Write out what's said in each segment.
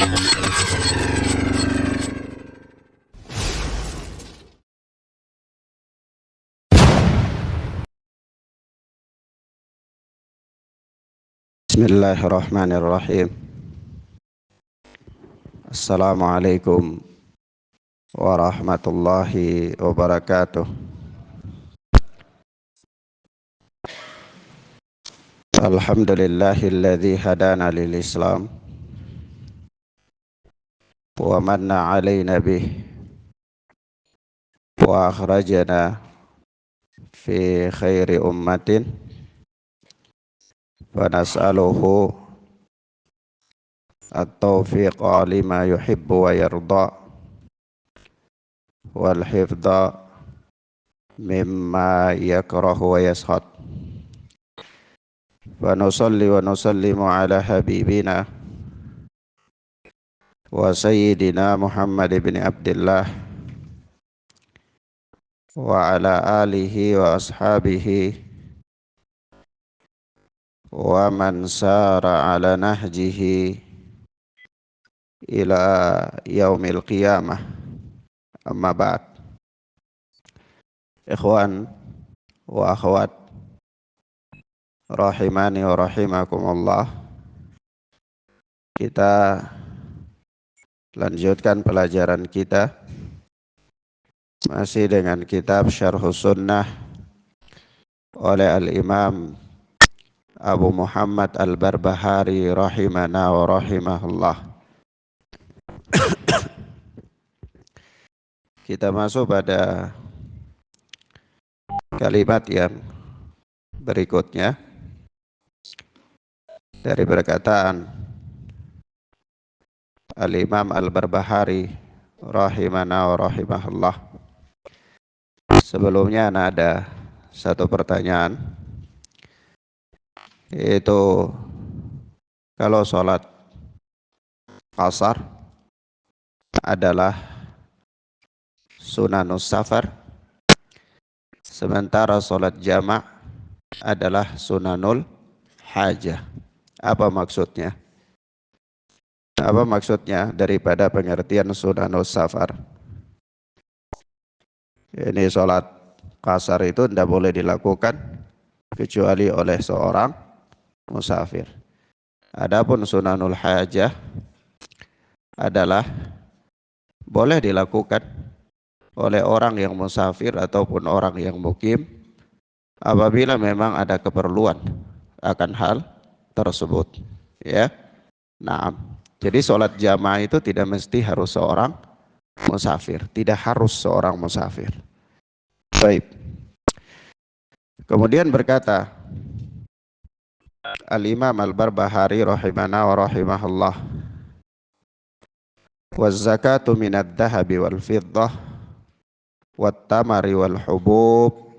Bismillahirrahmanirrahim. Assalamualaikum warahmatullahi wabarakatuh. Alhamdulillahilladzi hadana lil Islam wa manna alaina bih wa akhrajana fi khairi ummatin wa nas'aluhu at-taufiqa lima yuhibbu wa yarda wal hifdha mimma yakrahu wa yaskhad. Wa nusalli wa nusallimu ala habibina wa sayyidina Muhammad ibn Abdullah wa ala alihi wa ashabihi wa man sara ala nahjihi ila yaumil qiyamah. Amma ba'd. Ikhwan wa akhwat rahimani wa rahimakumullah, kita lanjutkan pelajaran kita masih dengan kitab Syarhus Sunnah oleh Al-Imam Abu Muhammad Al-Barbahari rahimana wa rahimahullah. Kita masuk pada kalimat yang berikutnya dari perkataan Al-Imam Al-Barbahari rahimana wa rahimahullah. Sebelumnya ada satu pertanyaan, yaitu kalau sholat qasar adalah sunanus safar, sementara sholat jamak adalah sunanul hajah. Apa maksudnya? Apa maksudnya daripada pengertian sunanus safar? Ini sholat qasar itu tidak boleh dilakukan kecuali oleh seorang musafir. Adapun sunanul hajah adalah boleh dilakukan oleh orang yang musafir ataupun orang yang mukim apabila memang ada keperluan akan hal tersebut, ya. Nah, jadi sholat jamaah itu tidak mesti harus seorang musafir, tidak harus seorang musafir. Baik. Kemudian berkata Al-Imam Al-Barbahari rahimana wa rahimahullah, "Waz zakatu minad dhahabi wal fiddah wat tamari wal hubub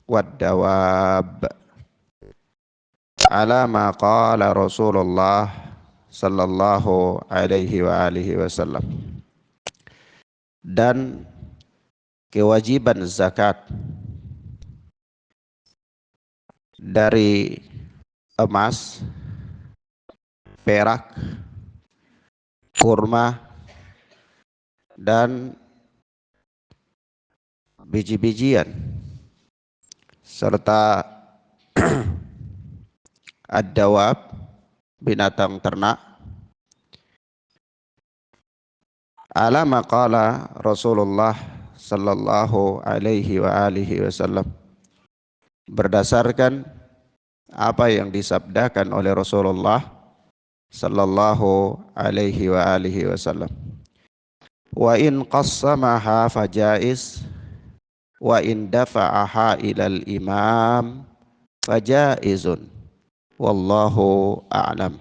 wad dawab ala ma qala Rasulullah sallallahu alaihi wa alihi wasallam." Dan kewajiban zakat dari emas, perak, kurma, dan biji-bijian serta ad-dawab, binatang ternak, ala maqala Rasulullah sallallahu alaihi wa alihi wasallam, berdasarkan apa yang disabdakan oleh Rasulullah sallallahu alaihi wa alihi wasallam. Wa in qassamaha fajaiz wa in dafa'aha ilal imam fajaizun wallahu a'lam.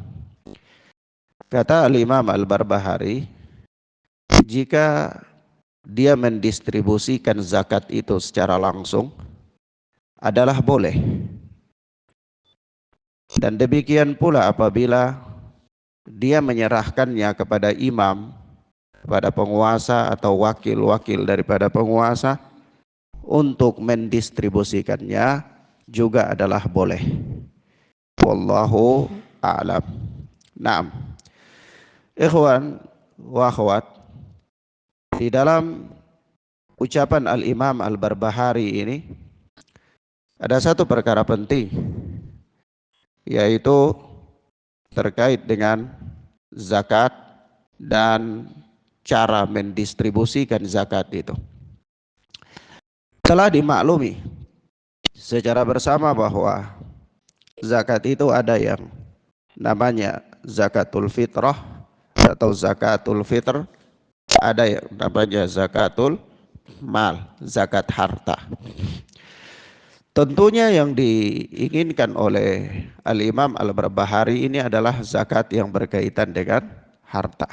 Kata Al-Imam Al-Barbahari, jika dia mendistribusikan zakat itu secara langsung adalah boleh, dan demikian pula apabila dia menyerahkannya kepada imam, kepada penguasa atau wakil-wakil daripada penguasa untuk mendistribusikannya juga adalah boleh. Wallahu a'lam. Naam. Ikhwan wa akhwat, di dalam ucapan Al-Imam Al-Barbahari ini ada satu perkara penting, yaitu terkait dengan zakat dan cara mendistribusikan zakat itu. Telah dimaklumi secara bersama bahwa zakat itu ada yang namanya zakatul fitrah atau zakatul fitr, ada yang namanya zakatul mal, zakat harta. Tentunya yang diinginkan oleh Al-Imam Al-Barbahari ini adalah zakat yang berkaitan dengan harta.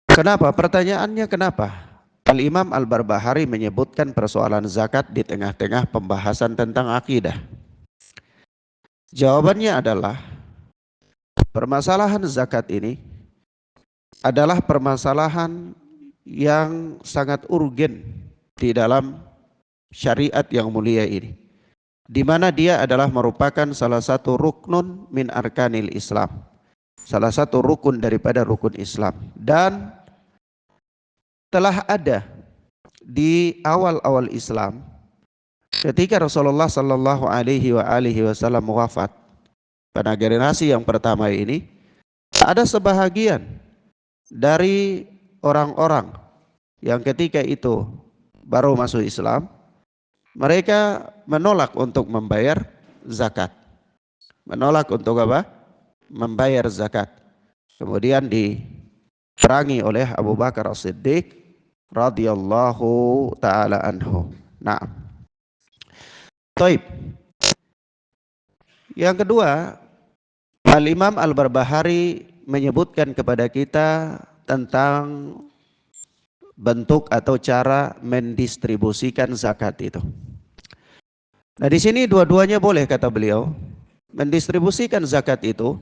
Kenapa? Pertanyaannya kenapa? Al-Imam Al-Barbahari menyebutkan persoalan zakat di tengah-tengah pembahasan tentang akidah. Jawabannya adalah permasalahan zakat ini adalah permasalahan yang sangat urgen di dalam syariat yang mulia ini, di mana dia adalah merupakan salah satu ruknun min arkanil Islam, salah satu rukun daripada rukun Islam, dan telah ada di awal-awal Islam ketika Rasulullah Sallallahu Alaihi Wasallam wafat. Pada generasi yang pertama ini ada sebahagian dari orang-orang yang ketika itu baru masuk Islam, mereka menolak untuk membayar zakat. Menolak untuk apa? Membayar zakat. Kemudian diperangi oleh Abu Bakar As-Siddiq radhiyallahu taala anhu. Nah, taib. Yang kedua, Al-Imam Al-Barbahari menyebutkan kepada kita tentang bentuk atau cara mendistribusikan zakat itu. Nah, di sini dua-duanya boleh, kata beliau. Mendistribusikan zakat itu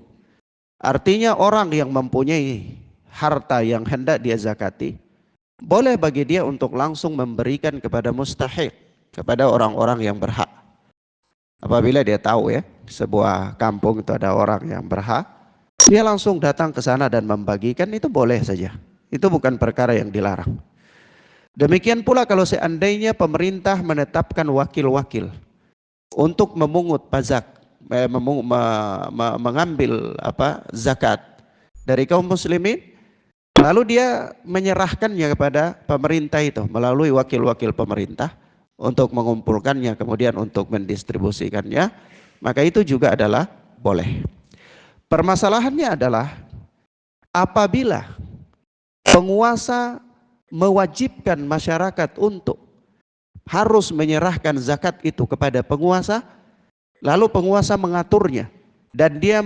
artinya orang yang mempunyai harta yang hendak dia zakati, boleh bagi dia untuk langsung memberikan kepada mustahik, kepada orang-orang yang berhak. Apabila dia tahu ya, sebuah kampung itu ada orang yang berhak, dia langsung datang ke sana dan membagikan, itu boleh saja. Itu bukan perkara yang dilarang. Demikian pula kalau seandainya pemerintah menetapkan wakil-wakil untuk memungut pajak, mengambil zakat dari kaum muslimin, lalu dia menyerahkannya kepada pemerintah itu melalui wakil-wakil pemerintah untuk mengumpulkannya kemudian untuk mendistribusikannya, maka itu juga adalah boleh. Permasalahannya adalah apabila penguasa mewajibkan masyarakat untuk harus menyerahkan zakat itu kepada penguasa, lalu penguasa mengaturnya dan dia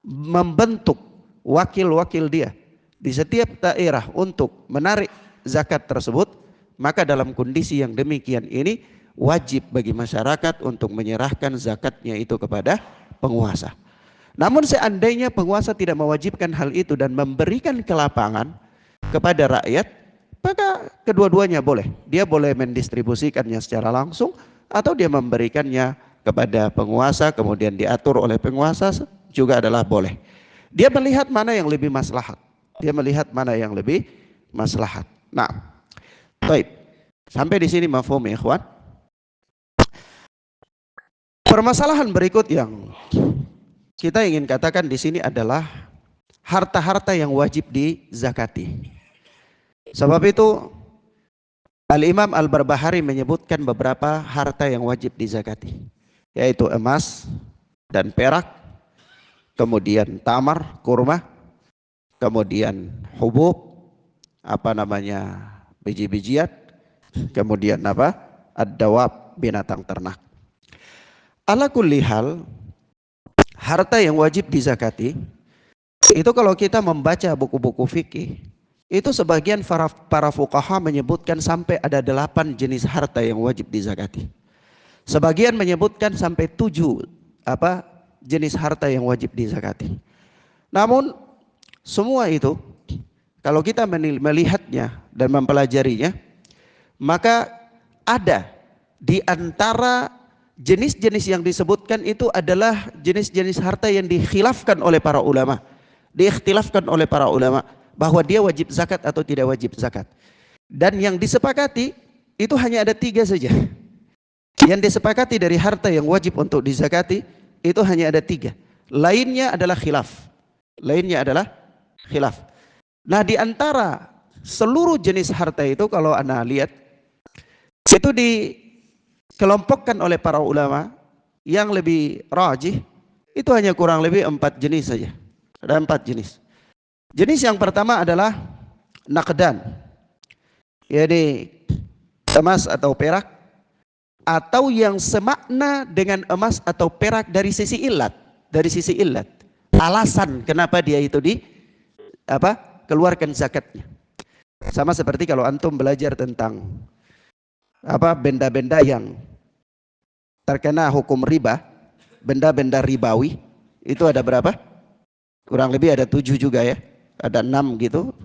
membentuk wakil-wakil dia di setiap daerah untuk menarik zakat tersebut, maka dalam kondisi yang demikian ini wajib bagi masyarakat untuk menyerahkan zakatnya itu kepada penguasa. Namun seandainya penguasa tidak mewajibkan hal itu dan memberikan kelapangan kepada rakyat, maka kedua-duanya boleh. Dia boleh mendistribusikannya secara langsung atau dia memberikannya kepada penguasa kemudian diatur oleh penguasa, juga adalah boleh. Dia melihat mana yang lebih maslahat. Dia melihat mana yang lebih maslahat. Nah, baik. Sampai di sini mafhum ya, ikhwan. Permasalahan berikut yang kita ingin katakan di sini adalah harta-harta yang wajib dizakati. Sebab itu Al-Imam Al-Barbahari menyebutkan beberapa harta yang wajib dizakati, yaitu emas dan perak, kemudian tamar, kurma, kemudian hubub, biji-bijian, kemudian ad-dawab, binatang ternak. Ala kulli hal, harta yang wajib dizakati itu kalau kita membaca buku-buku fikih, itu sebagian para fuqaha menyebutkan sampai ada 8 jenis harta yang wajib dizakati. Sebagian menyebutkan sampai 7 jenis harta yang wajib dizakati. Namun semua itu kalau kita melihatnya dan mempelajarinya, maka ada di antara jenis-jenis yang disebutkan itu adalah jenis-jenis harta yang dikhilafkan oleh para ulama. Diikhtilafkan oleh para ulama bahwa dia wajib zakat atau tidak wajib zakat. Dan yang disepakati itu hanya ada 3 saja. Yang disepakati dari harta yang wajib untuk dizakati itu hanya ada 3. Lainnya adalah khilaf. Lainnya adalah khilaf. Nah, di antara seluruh jenis harta itu kalau Anda lihat itu dikelompokkan oleh para ulama yang lebih rajih itu hanya kurang lebih 4 jenis saja. Ada 4 jenis. Jenis yang pertama adalah naqdan, yaitu emas atau perak, atau yang semakna dengan emas atau perak dari sisi ilat, alasan kenapa dia itu keluarkan zakatnya. Sama seperti kalau antum belajar tentang benda-benda yang terkena hukum riba, benda-benda ribawi, itu ada berapa? Kurang lebih ada 7 juga ya. Ada 6 gitu,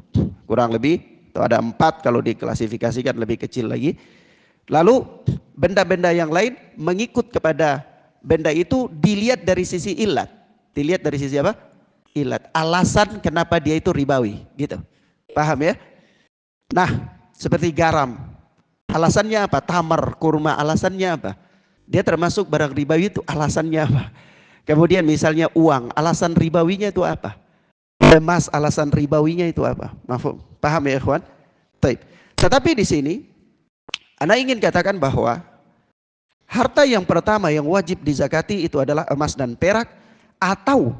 kurang lebih. Atau ada 4 kalau diklasifikasikan lebih kecil lagi. Lalu benda-benda yang lain mengikut kepada benda itu dilihat dari sisi ilat. Dilihat dari sisi apa? Ilat. Alasan kenapa dia itu ribawi, gitu. Paham ya? Nah, seperti garam. Alasannya apa? Tamar, kurma, alasannya apa? Dia termasuk barang ribawi itu alasannya apa? Kemudian misalnya uang, alasan ribawinya itu apa? Emas, alasan ribawinya itu apa? Mafhum? Paham ya, ikhwan? Taib. Tetapi di sini Anda ingin katakan bahwa harta yang pertama yang wajib dizakati itu adalah emas dan perak, atau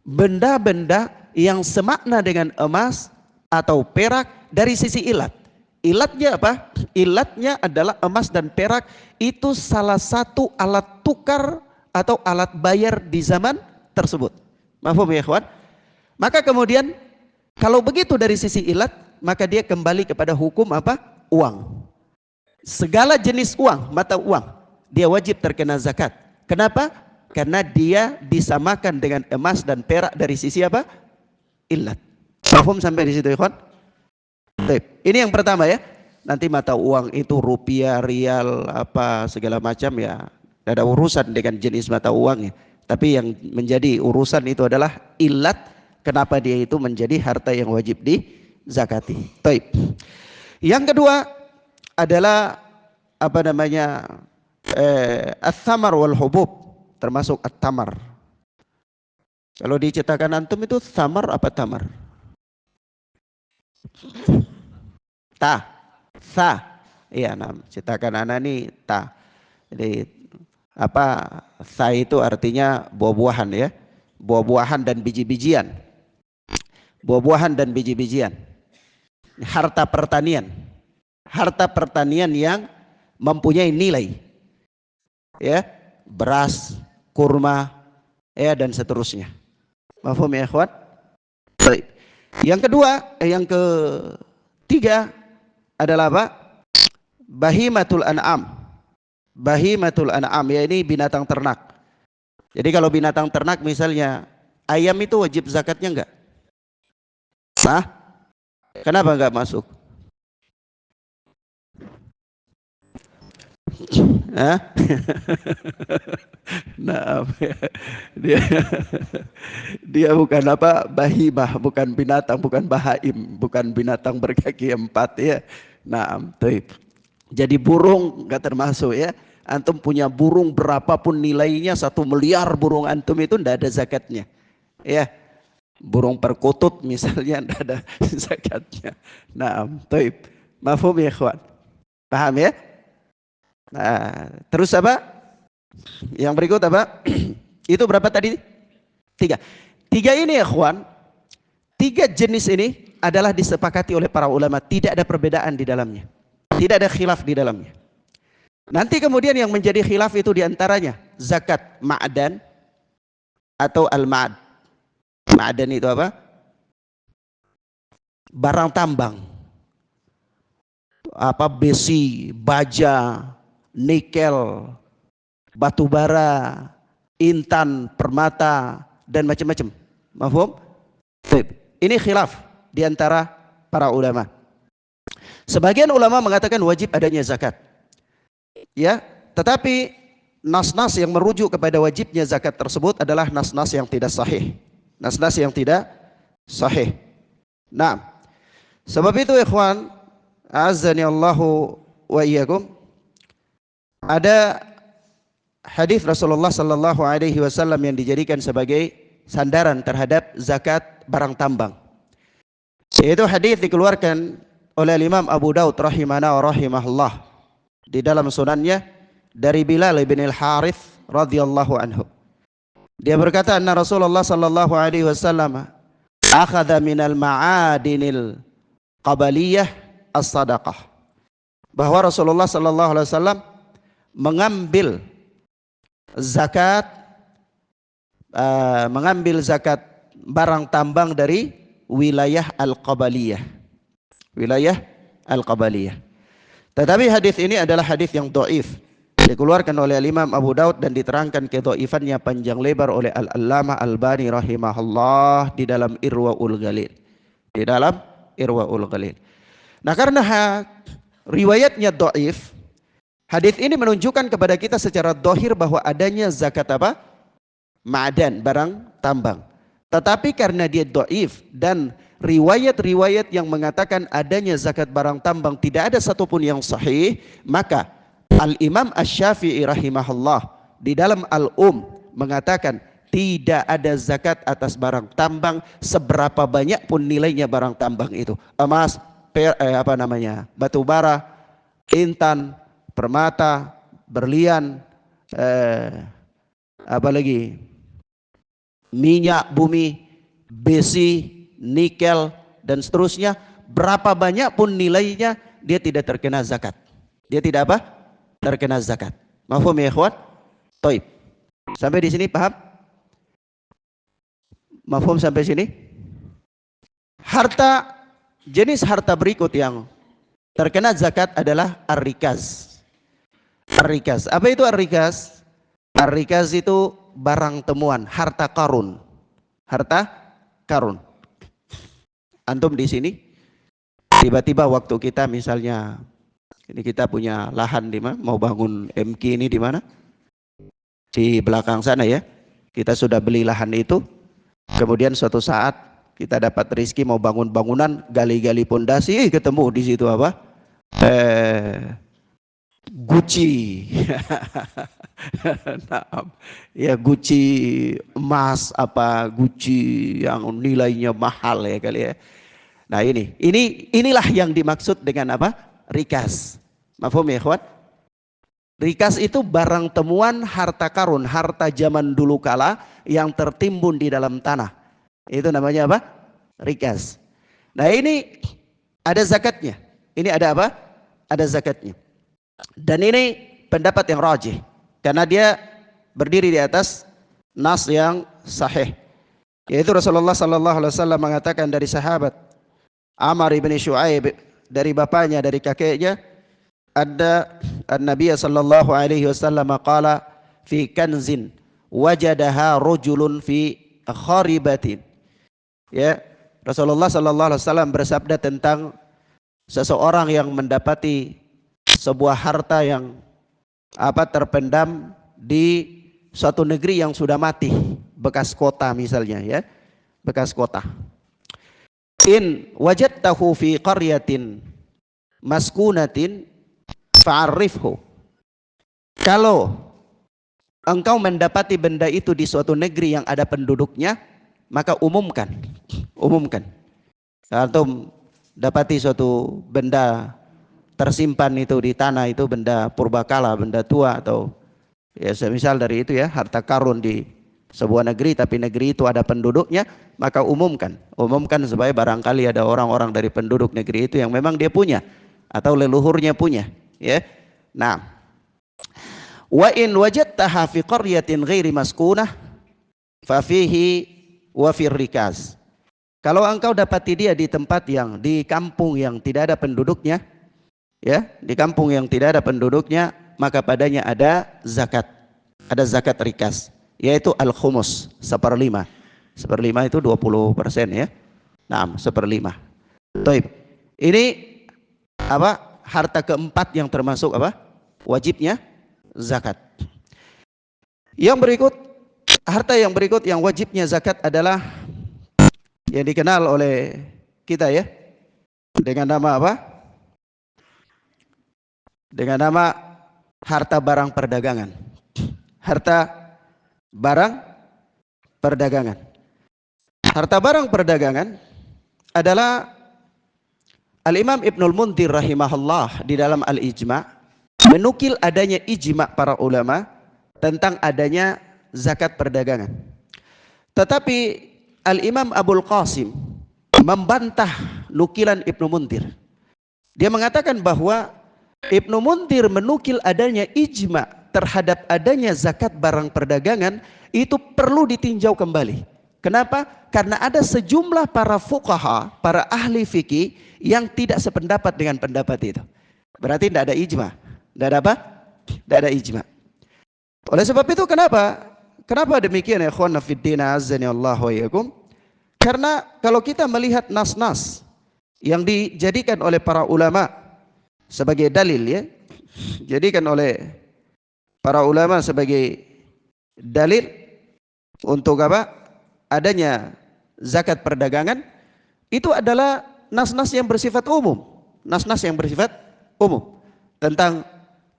benda-benda yang semakna dengan emas atau perak dari sisi ilat. Ilatnya apa? Ilatnya adalah emas dan perak itu salah satu alat tukar atau alat bayar di zaman tersebut. Mafhum ya, ikhwan? Maka kemudian kalau begitu dari sisi ilat, maka dia kembali kepada hukum apa? Uang. Segala jenis uang, mata uang, dia wajib terkena zakat. Kenapa? Karena dia disamakan dengan emas dan perak dari sisi apa? Ilat. Mafhum sampai di situ, ikhwan? Baik. Ini yang pertama ya. Nanti mata uang itu rupiah, rial, apa segala macam ya. Tidak ada urusan dengan jenis mata uangnya. Tapi yang menjadi urusan itu adalah ilat. Kenapa dia itu menjadi harta yang wajib dizakati. Baik. Yang kedua adalah at-thamar wal hubub, termasuk at-tamar. Kalau dicetakan antum itu thamar apa tamar? Iya, cetakan anak ini ta. Jadi sa itu artinya buah-buahan ya. Buah-buahan dan biji-bijian. Buah-buahan dan biji-bijian. Harta pertanian. Harta pertanian yang mempunyai nilai. Ya, beras, kurma, ya dan seterusnya. Mafhum ya, ikhwan? Baik. Yang ketiga adalah apa? Bahimatul an'am. Bahimatul an'am, ya ini binatang ternak. Jadi kalau binatang ternak misalnya ayam itu wajib zakatnya enggak? Hah? Kenapa enggak masuk? Hah? Nah, dia bukan bahimah, bukan binatang, bukan bahaim, bukan binatang berkaki 4 ya. Nah, jadi burung enggak termasuk ya. Antum punya burung berapapun nilainya 1 miliar burung antum itu enggak ada zakatnya. Ya. Burung perkutut misalnya enggak ada zakatnya. Nah, mafhum ya, ikhwan? Paham ya? Nah, terus apa? Yang berikut apa? Itu berapa tadi? 3. 3 ini ya, ikhwan. 3 jenis ini adalah disepakati oleh para ulama, tidak ada perbedaan di dalamnya. Tidak ada khilaf di dalamnya. Nanti kemudian yang menjadi khilaf itu diantaranya zakat ma'dan atau al-ma'ad. Ma'dan itu apa? Barang tambang. Besi, baja, nikel, batu bara, intan, permata dan macam-macam. Mafhum? Ini khilaf di antara para ulama. Sebagian ulama mengatakan wajib adanya zakat. Ya, tetapi nas-nas yang merujuk kepada wajibnya zakat tersebut adalah nas-nas yang tidak sahih. Nas-nas yang tidak sahih. Nah, sebab itu ikhwan, azani Allahu wa iyyakum, ada hadis Rasulullah sallallahu alaihi wasallam yang dijadikan sebagai sandaran terhadap zakat barang tambang. Yaitu hadis dikeluarkan oleh Imam Abu Daud rahimana wa rahimahullah di dalam sunannya dari Bilal bin Al-Harith radhiyallahu anhu. Dia berkata, anna Rasulullah sallallahu alaihi wasallam akhadha minal ma'adinil qabaliyah as-sadaqah. Bahwa Rasulullah sallallahu alaihi wasallam mengambil zakat barang tambang dari wilayah al-qabaliyah. Wilayah al-qabaliyah. Tetapi hadis ini adalah hadis yang dhaif. Dikeluarkan oleh Imam Abu Daud dan diterangkan kedhaifannya panjang lebar oleh Al-Allamah Albani rahimahullah di dalam Irwaul Ghalil. Di dalam Irwaul Ghalil. Nah, karena riwayatnya dhaif, hadis ini menunjukkan kepada kita secara dhahir bahwa adanya zakat apa? Ma'dan, barang tambang. Tetapi karena dia dhaif dan riwayat-riwayat yang mengatakan adanya zakat barang tambang tidak ada satupun yang sahih, maka Al-Imam Asy-Syafi'i rahimahullah di dalam mengatakan tidak ada zakat atas barang tambang seberapa banyak pun nilainya barang tambang itu. Emas, batu bara, intan, permata, berlian, apalagi minyak bumi, besi, nikel dan seterusnya, berapa banyak pun nilainya dia tidak terkena zakat. Dia tidak apa? Terkena zakat. Mafhum ya ikhwan? Taib. Sampai di sini paham? Mafhum sampai sini? Jenis harta berikut yang terkena zakat adalah ar-rikaz. Ar-rikaz. Apa itu ar-rikaz? Ar-rikaz itu barang temuan, harta karun. Harta karun. Antum di sini tiba-tiba waktu kita misalnya ini kita punya lahan di mana? Mau bangun MK ini di mana? Di belakang sana ya. Kita sudah beli lahan itu. Kemudian suatu saat kita dapat rezeki mau bangun bangunan, gali-gali pondasi, ketemu di situ apa? Gucci. Nah, ya Gucci emas apa Gucci yang nilainya mahal ya kali ya. Nah, inilah yang dimaksud dengan apa? Rikas. Mafhum ya ikhwan? Rikas itu barang temuan harta karun, harta zaman dulu kala yang tertimbun di dalam tanah. Itu namanya apa? Rikas. Nah, ini ada zakatnya. Ini ada apa? Ada zakatnya. Dan ini pendapat yang rajih karena dia berdiri di atas nas yang sahih. Yaitu Rasulullah sallallahu alaihi wasallam mengatakan dari sahabat Amr bin Syuaib dari bapaknya, dari kakeknya, ada Nabi sallallahu alaihi wasallam qala fi kanzin wajadaha rajulun fi kharibatin. Ya, Rasulullah sallallahu alaihi wasallam bersabda tentang seseorang yang mendapati sebuah harta yang terpendam di suatu negeri yang sudah mati, bekas kota misalnya ya, bekas kota. In wajadtahu fi qaryatin maskunatin fa'arifhu. Kalau engkau mendapati benda itu di suatu negeri yang ada penduduknya, maka umumkan. Kalau dapati suatu benda tersimpan itu di tanah, itu benda purbakala, benda tua, atau ya semisal dari itu ya, harta karun di sebuah negeri tapi negeri itu ada penduduknya, maka umumkan supaya barangkali ada orang-orang dari penduduk negeri itu yang memang dia punya atau leluhurnya punya ya. Nah, wa in wajadtaha fi qaryatin ghairi maskunah fa fihi wa fir rikaz. Kalau engkau dapati dia di tempat yang di kampung yang tidak ada penduduknya ya, di kampung yang tidak ada penduduknya, maka padanya ada zakat rikas, yaitu al-khumus, 1/5. 1/5 itu 20% ya. Nah, 1/5. Taib. Ini apa? Harta keempat yang termasuk apa? Wajibnya zakat. Yang berikut, harta yang berikut yang wajibnya zakat adalah yang dikenal oleh kita ya dengan nama apa? Dengan nama harta barang perdagangan. Harta barang perdagangan. Harta barang perdagangan adalah Al-Imam Ibnul Munzir rahimahullah di dalam Al-Ijma' menukil adanya ijma' para ulama tentang adanya zakat perdagangan. Tetapi Al-Imam Abul Qasim membantah nukilan Ibnu Munzir. Dia mengatakan bahwa Ibnu Munzir menukil adanya ijma' terhadap adanya zakat barang perdagangan itu perlu ditinjau kembali. Kenapa? Karena ada sejumlah para fuqaha, para ahli fikih yang tidak sependapat dengan pendapat itu. Berarti tidak ada ijma'. Tidak ada apa? Tidak ada ijma'. Oleh sebab itu kenapa? Kenapa demikian ya ikhwan fiddin azani Allah wa iyyakum? Karena kalau kita melihat nas-nas yang dijadikan oleh para ulama sebagai dalil ya, jadikan oleh para ulama sebagai dalil untuk apa? Adanya zakat perdagangan itu adalah nas-nas yang bersifat umum. Nas-nas yang bersifat umum tentang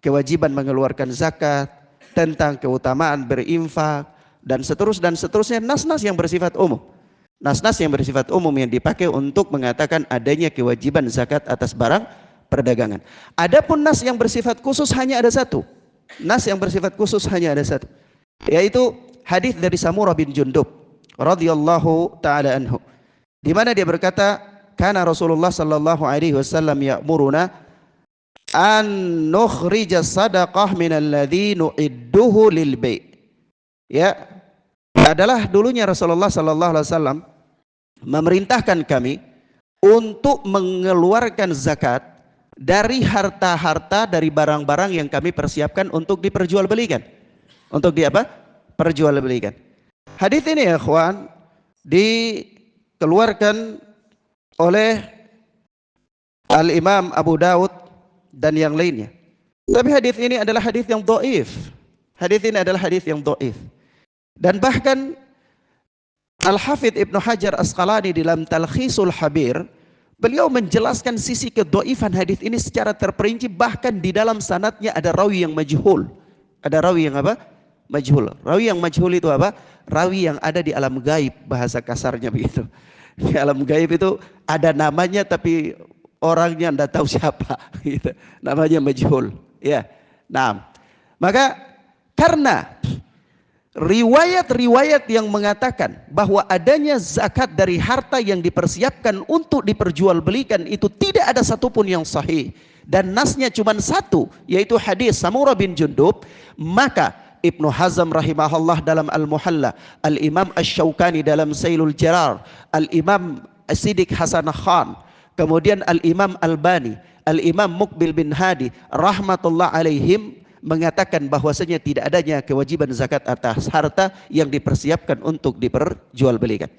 kewajiban mengeluarkan zakat, tentang keutamaan berinfak dan seterusnya, nas-nas yang bersifat umum. Nas-nas yang bersifat umum yang dipakai untuk mengatakan adanya kewajiban zakat atas barang perdagangan. Adapun nas yang bersifat khusus hanya ada satu. Nas yang bersifat khusus hanya ada satu, yaitu hadis dari Samurah bin Jundub radhiyallahu taala anhu, di mana dia berkata, kana Rasulullah sallallahu alaihi wasallam ya'muruna an nukhrija sadaqah minal ladzi nu'idduhu lil bai'. Ya, adalah dulunya Rasulullah sallallahu alaihi wasallam memerintahkan kami untuk mengeluarkan zakat dari harta-harta, dari barang-barang yang kami persiapkan untuk diperjualbelikan. Untuk di apa? Perjualbelikan. Hadis ini ya ikhwan dikeluarkan oleh Al-Imam Abu Daud dan yang lainnya. Tapi hadis ini adalah hadis yang dhaif. Hadis ini adalah hadis yang dhaif. Dan bahkan Al-Hafidz Ibnu Hajar Asqalani dalam Talkhisul Habir, beliau menjelaskan sisi kedhaifan hadis ini secara terperinci, bahkan di dalam sanadnya ada rawi yang majhul. Ada rawi yang apa? Majhul. Rawi yang majhul itu apa? Rawi yang ada di alam gaib, bahasa kasarnya begitu. Di alam gaib itu ada namanya tapi orangnya tidak tahu siapa, gitu. Namanya majhul. Ya. Nah, maka karena riwayat-riwayat yang mengatakan bahwa adanya zakat dari harta yang dipersiapkan untuk diperjualbelikan itu tidak ada satupun yang sahih, dan nasnya cuma satu, yaitu hadis Samurah bin Jundub, maka Ibnu Hazm rahimahullah dalam Al-Muhalla, Al-Imam Asy-Syaukani dalam Sailul Jarar, Al-Imam Siddiq Hasan Khan, kemudian Al-Imam Albani, Al-Imam Muqbil bin Hadi rahmatullah alaihim mengatakan bahwasanya tidak adanya kewajiban zakat atas harta yang dipersiapkan untuk diperjualbelikan.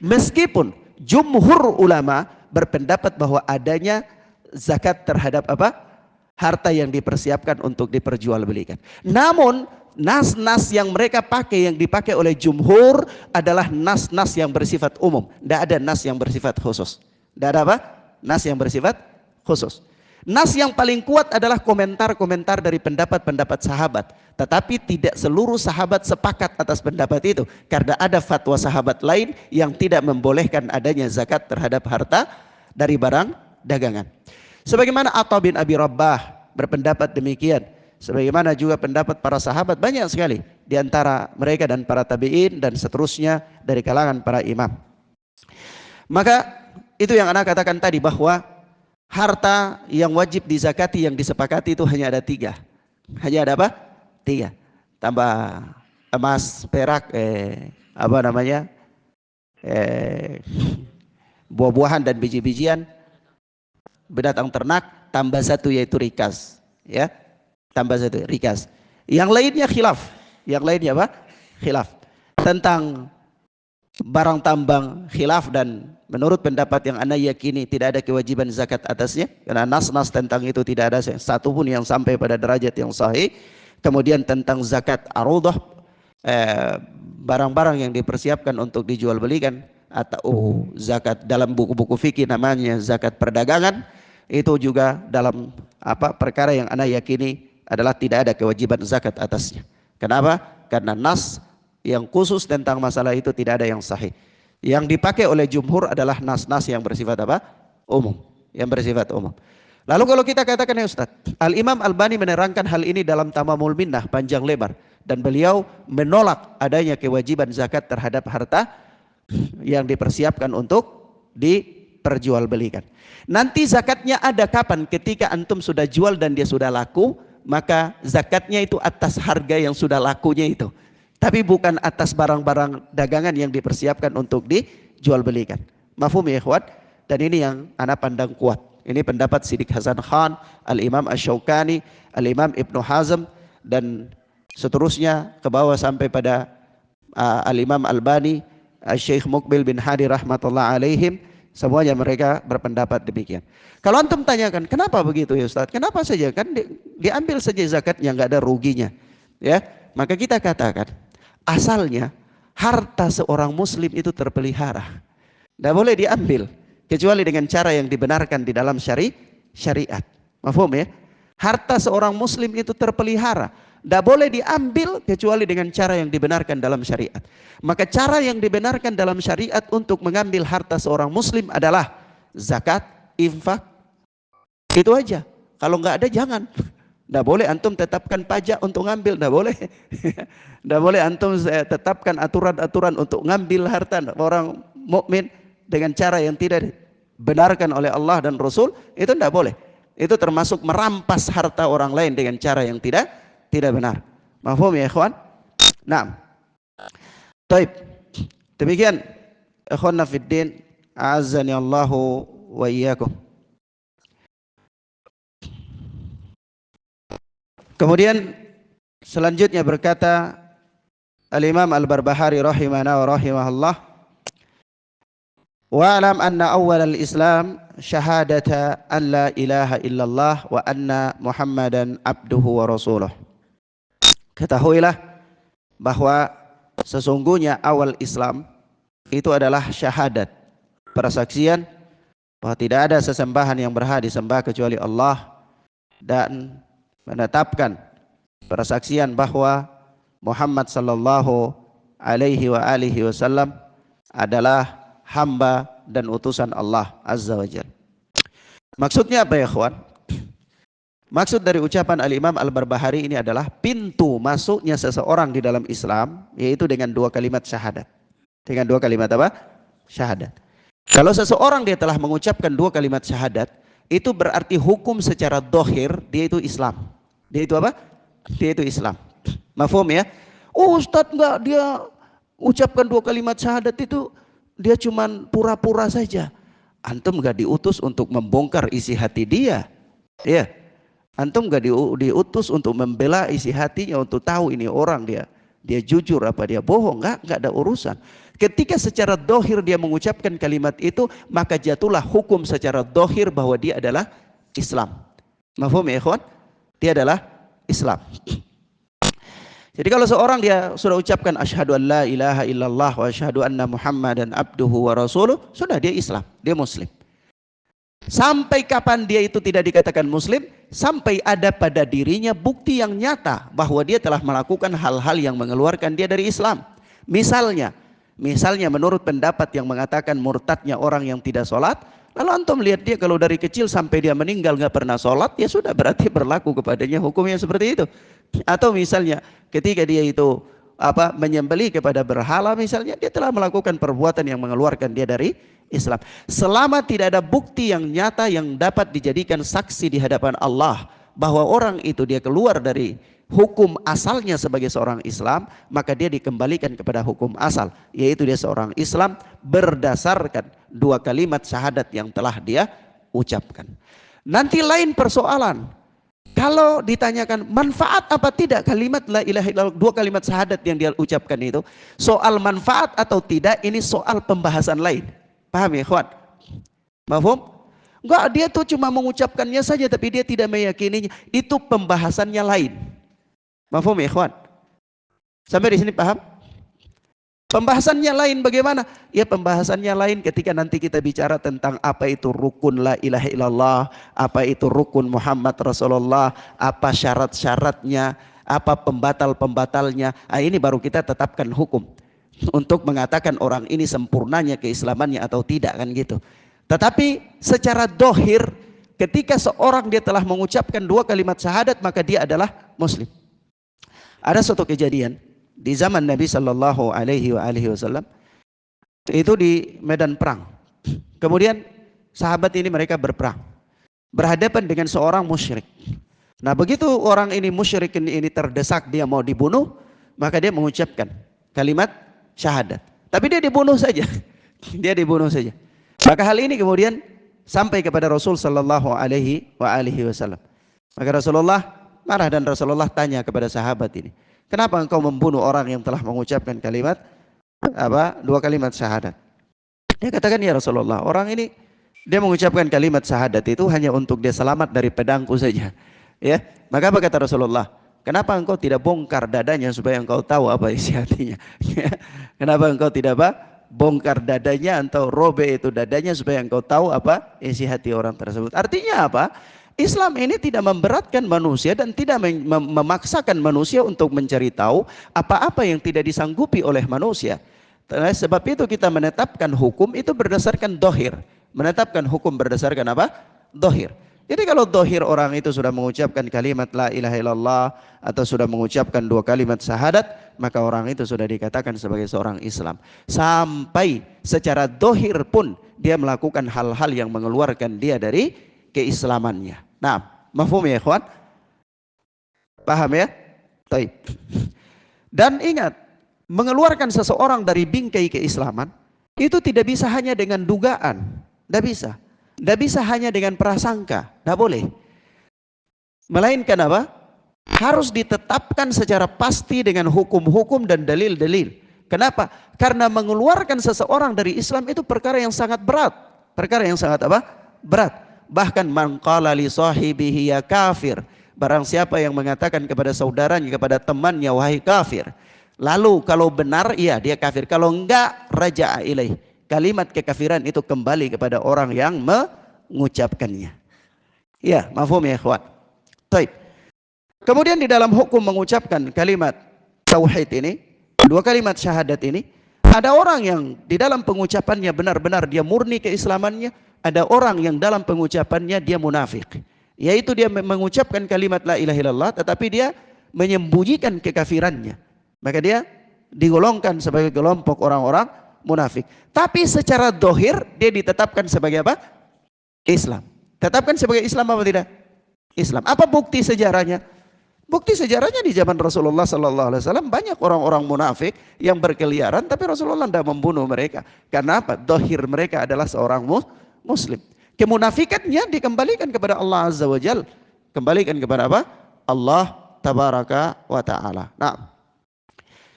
Meskipun jumhur ulama berpendapat bahwa adanya zakat terhadap apa? Harta yang dipersiapkan untuk diperjualbelikan. Namun nas-nas yang mereka pakai, yang dipakai oleh jumhur adalah nas-nas yang bersifat umum. Tidak ada nas yang bersifat khusus. Tidak ada apa? Nas yang bersifat khusus. Nas yang paling kuat adalah komentar-komentar dari pendapat-pendapat sahabat. Tetapi tidak seluruh sahabat sepakat atas pendapat itu. Karena ada fatwa sahabat lain yang tidak membolehkan adanya zakat terhadap harta dari barang dagangan. Sebagaimana Atha bin Abi Rabbah berpendapat demikian. Sebagaimana juga pendapat para sahabat banyak sekali, di antara mereka dan para tabi'in dan seterusnya dari kalangan para imam. Maka itu yang anak katakan tadi, bahwa harta yang wajib dizakati yang disepakati itu hanya ada tiga. Hanya ada apa? Tiga. Tambah emas, perak, buah-buahan dan biji-bijian, binatang ternak, tambah satu yaitu rikas. Ya. Tambah satu rikas. Yang lainnya khilaf. Yang lainnya apa? Khilaf. Tentang barang tambang khilaf, dan menurut pendapat yang ana yakini tidak ada kewajiban zakat atasnya, karena nas-nas tentang itu tidak ada satu pun yang sampai pada derajat yang sahih. Kemudian tentang zakat arudah, barang-barang yang dipersiapkan untuk dijual belikan, atau zakat dalam buku-buku fikih namanya zakat perdagangan, itu juga dalam perkara yang ana yakini adalah tidak ada kewajiban zakat atasnya. Kenapa? Karena nas yang khusus tentang masalah itu tidak ada yang sahih. Yang dipakai oleh jumhur adalah nas-nas yang bersifat umum, yang bersifat umum. Lalu kalau kita katakan ya Ustaz, Al-Imam Albani menerangkan hal ini dalam Tamamul Minnah panjang lebar, dan beliau menolak adanya kewajiban zakat terhadap harta yang dipersiapkan untuk diperjualbelikan. Nanti zakatnya ada kapan? Ketika antum sudah jual dan dia sudah laku, maka zakatnya itu atas harga yang sudah lakunya itu, tapi bukan atas barang-barang dagangan yang dipersiapkan untuk dijual belikan. Mafhum ya ikhwan? Dan ini yang ana pandang kuat. Ini pendapat Siddiq Hasan Khan, Al-Imam Asy-Syaukani, Al-Imam Ibnu Hazm, dan seterusnya ke bawah sampai pada Al-Imam Albani, Syekh Muqbil bin Hadi rahmatullah alaihim. Semuanya mereka berpendapat demikian. Kalau antum tanyakan, kenapa begitu ya Ustaz? Kenapa saja? Kan diambil saja zakatnya, nggak ada ruginya. Ya, maka kita katakan, asalnya harta seorang muslim itu terpelihara. Tidak boleh diambil kecuali dengan cara yang dibenarkan di dalam syariat. Mafhum ya? Harta seorang muslim itu terpelihara. Tidak boleh diambil kecuali dengan cara yang dibenarkan dalam syariat. Maka cara yang dibenarkan dalam syariat untuk mengambil harta seorang muslim adalah zakat, infak. Itu aja. Kalau nggak ada jangan. Tidak boleh antum tetapkan pajak untuk ngambil. Tidak boleh. Tidak boleh antum tetapkan aturan-aturan untuk ngambil harta orang mukmin dengan cara yang tidak dibenarkan oleh Allah dan Rasul. Itu tidak boleh. Itu termasuk merampas harta orang lain dengan cara yang tidak benar. Mafhum ya ikhwan? Naam. Taib. Demikian ikhwanna fiddin, a'azzani Allahu wa iyyakum. Kemudian selanjutnya berkata Al-Imam Al-Barbahari rahimana wa rahimahullah, wa'alam anna awal al-Islam syahadata an la ilaha illallah wa anna Muhammadan abduhu wa rasuluh. Ketahuilah bahwa sesungguhnya awal Islam itu adalah syahadat, persaksian bahwa tidak ada sesembahan yang berhak disembah kecuali Allah, dan menetapkan persaksian bahwa Muhammad sallallahu alaihi wasallam adalah hamba dan utusan Allah azza wa jalla. Maksudnya apa ya ikhwan? Maksud dari ucapan Al-Imam Al-Barbahari ini adalah pintu masuknya seseorang di dalam Islam, yaitu dengan dua kalimat syahadat. Dengan dua kalimat apa? Syahadat. Kalau seseorang dia telah mengucapkan dua kalimat syahadat, itu berarti hukum secara dohir dia itu Islam. Dia itu apa? Dia itu Islam. Mafhum ya? Oh Ustadz enggak, dia ucapkan dua kalimat syahadat itu dia cuman pura-pura saja. Antum enggak diutus untuk membongkar isi hati dia. Ya. Antum enggak diutus untuk membela isi hatinya, untuk tahu ini orang dia jujur apa dia bohong. Enggak ada urusan. Ketika secara dohir dia mengucapkan kalimat itu, maka jatuhlah hukum secara dohir bahwa dia adalah Islam. Mafhum ya ikhwan? Dia adalah Islam. Jadi kalau seorang dia sudah ucapkan asyhadu an la ilaha illallah wa asyhadu anna Muhammadan abduhu wa rasuluh, sudah dia Islam, dia muslim. Sampai kapan dia itu tidak dikatakan muslim? Sampai ada pada dirinya bukti yang nyata bahwa dia telah melakukan hal-hal yang mengeluarkan dia dari Islam. Misalnya menurut pendapat yang mengatakan murtadnya orang yang tidak sholat, lalu antum lihat dia kalau dari kecil sampai dia meninggal nggak pernah sholat, ya sudah berarti berlaku kepadanya hukumnya seperti itu. Atau misalnya ketika dia itu menyembelih kepada berhala, misalnya dia telah melakukan perbuatan yang mengeluarkan dia dari Islam. Selama tidak ada bukti yang nyata yang dapat dijadikan saksi di hadapan Allah bahwa orang itu dia keluar dari hukum asalnya sebagai seorang Islam, maka dia dikembalikan kepada hukum asal, yaitu dia seorang Islam berdasarkan dua kalimat syahadat yang telah dia ucapkan. Nanti lain persoalan, kalau ditanyakan manfaat apa tidak kalimat la ilaha illallah, dua kalimat syahadat yang dia ucapkan itu, soal manfaat atau tidak ini soal pembahasan lain. Paham ya ikhwan? Mafhum? Enggak, dia tuh cuma mengucapkannya saja tapi dia tidak meyakininya, itu pembahasannya lain. Mafhum ya ikhwan? Sampai di sini paham? Pembahasannya lain bagaimana? Ya pembahasannya lain ketika nanti kita bicara tentang apa itu rukun la ilaha illallah, apa itu rukun Muhammad Rasulullah, apa syarat-syaratnya, apa pembatal-pembatalnya. Nah, ini baru kita tetapkan hukum untuk mengatakan orang ini sempurnanya keislamannya atau tidak, kan gitu. Tetapi secara dohir ketika seorang dia telah mengucapkan 2 kalimat syahadat maka dia adalah muslim. Ada suatu kejadian di zaman Nabi Shallallahu Alaihi Wasallam itu di medan perang. Kemudian sahabat ini mereka berperang, berhadapan dengan seorang musyrik. Nah begitu orang ini musyrik ini terdesak dia mau dibunuh, maka dia mengucapkan kalimat syahadat. Tapi dia dibunuh saja, dia dibunuh saja. Maka hal ini kemudian sampai kepada Rasul Shallallahu Alaihi Wasallam. Maka Rasulullah marah dan Rasulullah tanya kepada sahabat ini, kenapa engkau membunuh orang yang telah mengucapkan kalimat 2 kalimat syahadat? Dia katakan, ya Rasulullah, orang ini dia mengucapkan kalimat syahadat itu hanya untuk dia selamat dari pedangku saja. Ya, maka apa kata Rasulullah? Kenapa engkau tidak bongkar dadanya supaya engkau tahu apa isi hatinya? Kenapa engkau tidak bongkar dadanya atau robek itu dadanya supaya engkau tahu apa isi hati orang tersebut? Artinya apa? Islam ini tidak memberatkan manusia dan tidak memaksakan manusia untuk mencari tahu apa-apa yang tidak disanggupi oleh manusia. Sebab itu kita menetapkan hukum itu berdasarkan dohir. Menetapkan hukum berdasarkan apa? Dohir. Jadi kalau dohir orang itu sudah mengucapkan kalimat la ilaha illallah atau sudah mengucapkan 2 kalimat syahadat, maka orang itu sudah dikatakan sebagai seorang Islam. Sampai secara dohir pun dia melakukan hal-hal yang mengeluarkan dia dari keislamannya. Nah, mafhum ya ikhwan? Paham ya? Baik. Dan ingat, mengeluarkan seseorang dari bingkai keislaman itu tidak bisa hanya dengan dugaan, tidak bisa. Tidak bisa hanya dengan prasangka, tidak boleh. Melainkan apa? Harus ditetapkan secara pasti dengan hukum-hukum dan dalil-dalil. Kenapa? Karena mengeluarkan seseorang dari Islam itu perkara yang sangat berat. Perkara yang sangat apa? Berat. Bahkan man qala li sahibihi ya kafir, barang siapa yang mengatakan kepada saudaranya, kepada temannya, wahai kafir. Lalu kalau benar iya dia kafir, kalau enggak raja'a ilaih. Kalimat kekafiran itu kembali kepada orang yang mengucapkannya. Ya, mafhum ya ikhwan. Baik. Kemudian di dalam hukum mengucapkan kalimat tauhid ini, 2 kalimat syahadat ini, ada orang yang di dalam pengucapannya benar-benar dia murni keislamannya, ada orang yang dalam pengucapannya dia munafik. Yaitu dia mengucapkan kalimat la ilaha illallah tetapi dia menyembunyikan kekafirannya. Maka dia digolongkan sebagai kelompok orang-orang munafik. Tapi secara dohir dia ditetapkan sebagai apa? Islam. Tetapkan sebagai Islam apa tidak? Islam. Apa bukti sejarahnya? Bukti sejarahnya di zaman Rasulullah SAW banyak orang-orang munafik yang berkeliaran, tapi Rasulullah tidak membunuh mereka. Karena apa? Dohir mereka adalah seorang muslim. Kemunafikannya dikembalikan kepada Allah Azza wa Jal. Kembalikan kepada apa? Allah Tabaraka wa Ta'ala. Nah,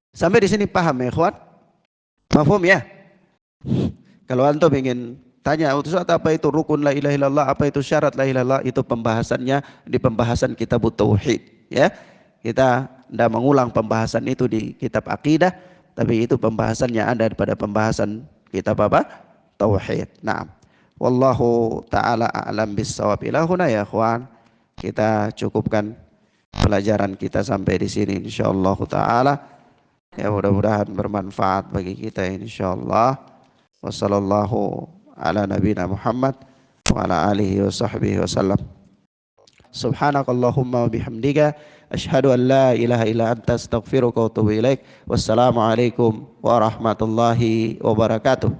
sampai di sini paham ya ikhwan? Mafhum ya? Kalau antum ingin tanya, Ustaz apa itu rukun la ilaha illallah, apa itu syarat la ilaha illallah, itu pembahasannya di pembahasan kitab tauhid. Ya, kita tidak mengulang pembahasan itu di kitab akidah, tapi itu pembahasannya ada pada pembahasan kitab apa? Tauhid. Nah, wallahu taala a'lam bissawab. Ilahuna ya ikhwan, kita cukupkan pelajaran kita sampai di sini insyaallah taala. Ya mudah-mudahan bermanfaat bagi kita insyaallah. Wassallallahu ala nabiyina Muhammad wa ala alihi wa sahbihi wasallam. Subhanakallahumma wa bihamdika asyhadu an la ilaha illa anta astaghfiruka wa atubu ilaik. Wassalamu alaikum warahmatullahi wabarakatuh.